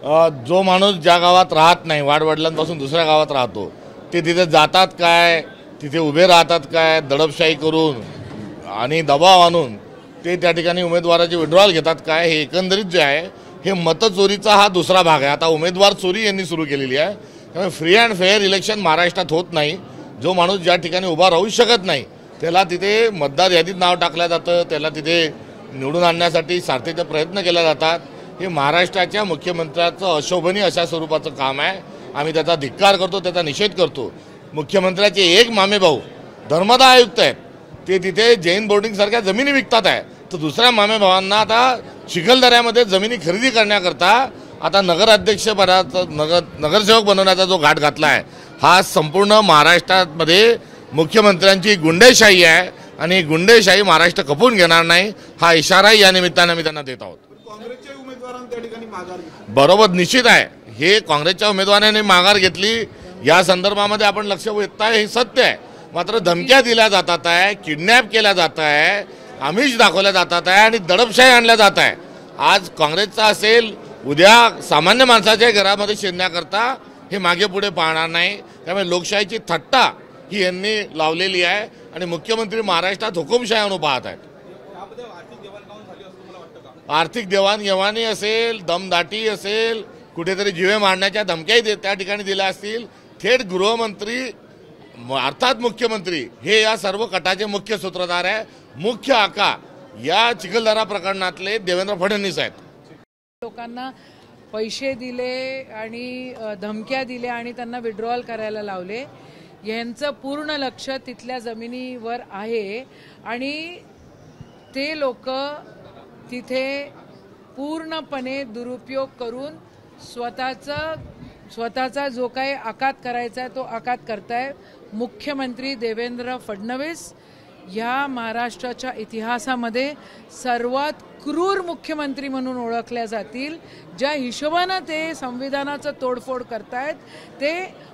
जो माणूस ज्या गावात राहत नाही, वाडवडिलांपासून दुसऱ्या गावात राहतो, ते तिथे जातात काय, तिथे उभे राहतात काय, दडपशाही करून आणि दबाव आणून ते त्या ठिकाणी उमेदवाराचे विड्रॉल घेतात काय, हे एकंदरीत जे आहे हे मतचोरीचा हा दुसरा भाग आहे। आता उमेदवार चोरी यांनी सुरू केलेली आहे। त्यामुळे फ्री अँड फेअर इलेक्शन महाराष्ट्रात होत नाही। जो माणूस ज्या ठिकाणी उभा राहू शकत नाही त्याला तिथे मतदार यादीत नाव टाकलं जातं, त्याला तिथे निवडून आणण्यासाठी सारथीचे प्रयत्न केले जातात। हे महाराष्ट्राच्या मुख्यमंत्र्याचं अशोभनीय अशा स्वरूपाचं काम आहे। आम्ही त्याचा धिक्कार करतो, त्याचा निषेध करतो। मुख्यमंत्र्याचे एक मामे भाऊ धर्मदा आयुक्त आहेत, ते तिथे जैन बोर्डिंग सारख्या जमिनी विकतात आहे, तर दुसऱ्या मामे भावांना आता चिखलदऱ्यामध्ये जमिनी खरेदी करण्याकरता आता नगराध्यक्षपदाचा नगरसेवक बनवण्याचा जो घाट घातला आहे, हा संपूर्ण महाराष्ट्रामध्ये मुख्यमंत्र्यांची गुंडेशाही आहे आणि गुंडेशाही महाराष्ट्र खपवून घेणार नाही, हा इशाराही या निमित्ताने आम्ही त्यांना देत आहोत। काँग्रेसच्या उमेदवारांनी त्या ठिकाणी माघार घेतली, बरोबर, निश्चित आहे। हे काँग्रेसच्या उमेदवाराने माघार घेतली या संदर्भामध्ये आपण लक्ष वेधताय, हे सत्य आहे। मात्र धमक्या दिल्या जातात आहे, किडनॅप केल्या जात आहे, आमिष दाखवल्या जातात आहे आणि दडपशाही आणल्या जात आहे। आज काँग्रेसचा असेल, उद्या सामान्य माणसाच्या घरामध्ये शिरण्याकरता हे मागे पुढे पाहणार नाही। त्यामुळे लोकशाहीची थट्टा ही यांनी लावलेली आहे आणि मुख्यमंत्री महाराष्ट्रात हुकुमशाही आणून पाहत आहेत। आर्थिक देवाणघेवाणी असेल, दमदाटी असेल, कुठेतरी जीवे मारण्याच्या धमक्याही त्या ठिकाणी दिल्या असतील। थेट गृहमंत्री अर्थात मुख्यमंत्री हे या सर्व कटाचे मुख्य सूत्रधार आहे। मुख्य आका या चिखलदरा प्रकरणातले देवेंद्र फडणवीस आहेत। लोकांना पैसे दिले आणि धमक्या दिल्या आणि त्यांना विड्रॉल करायला लावले, यांचं पूर्ण लक्ष तिथल्या जमिनीवर आहे आणि ते लोक तिथे पूर्णपणे दुरुपयोग करून स्वतःचा जो काही आकात करायचा आहे तो आकात करताय। मुख्यमंत्री देवेंद्र फडणवीस या महाराष्ट्राच्या इतिहासामध्ये सर्वात क्रूर मुख्यमंत्री म्हणून ओळखल्या जातील। ज्या हिशोबानं ते संविधानाचं तोडफोड करतायत ते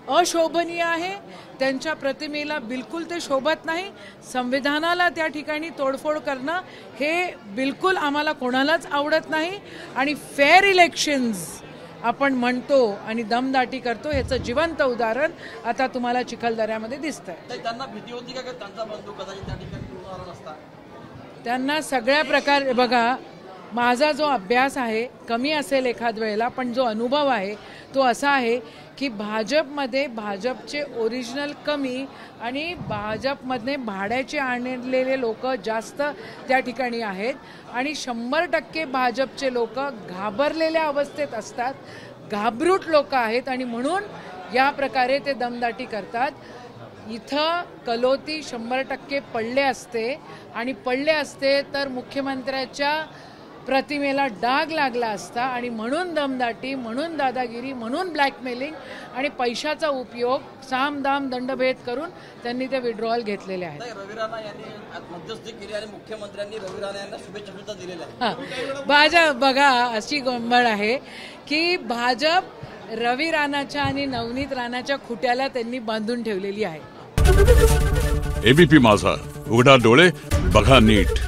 अशोभनीय आहे। त्यांच्या प्रतिमेला बिलकुल ते शोभत नाही। संविधानाला त्या ठिकाणी तोडफोड करणं हे बिलकुल आम्हाला कोणालाच आवडत नाही आणि फेअर इलेक्शन्स आपण म्हणतो आणि दमदाटी करतो, ह्याचं जिवंत उदाहरण आता तुम्हाला चिखलदऱ्यामध्ये दिसतंय। त्यांना भीती होती का त्यांचा बंधू कदाचित त्या ठिकाणी असता? त्यांना सगळ्या प्रकार, बघा माझा जो अभ्यास आहे कमी असेल एखाद वेळेला, पण जो अनुभव आहे तो असा आहे की भाजपमध्ये भाजपचे ओरिजिनल कमी आणि भाजपमधले भाड्याचे आणलेले लोक जास्त त्या ठिकाणी आहेत आणि 100% भाजपचे लोक घाबरलेल्या अवस्थेत असतात, घाबरूट लोक आहेत आणि म्हणून या प्रकारे ते दमदाटी करतात। इथं कलोती 100% पडले असते आणि पडले असते तर मुख्यमंत्र्याच्या प्रतिमेला डाग लागला असता आणि म्हणून दमदाटी, म्हणून दादागिरी, म्हणून ब्लॅकमेलिंग आणि पैशाचा उपयोग सामदाम दंडभेद करून त्यांनी ते विड्रॉल घेतलेले आहेत। रवी राणा यांनी मध्यस्थी केली आणि मुख्यमंत्र्यांनी रवी राणा यांना शुभेच्छा सुद्धा दिलेल्या आहेत। भाजप बघा अशी गोंधळ आहे की भाजप रवी राणाच्या आणि नवनीत राणाच्या खुट्याला त्यांनी बांधून ठेवलेली आहे। एबीपी माझा, उघडा डोळे बघा नीट।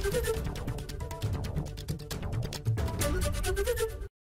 Thank you.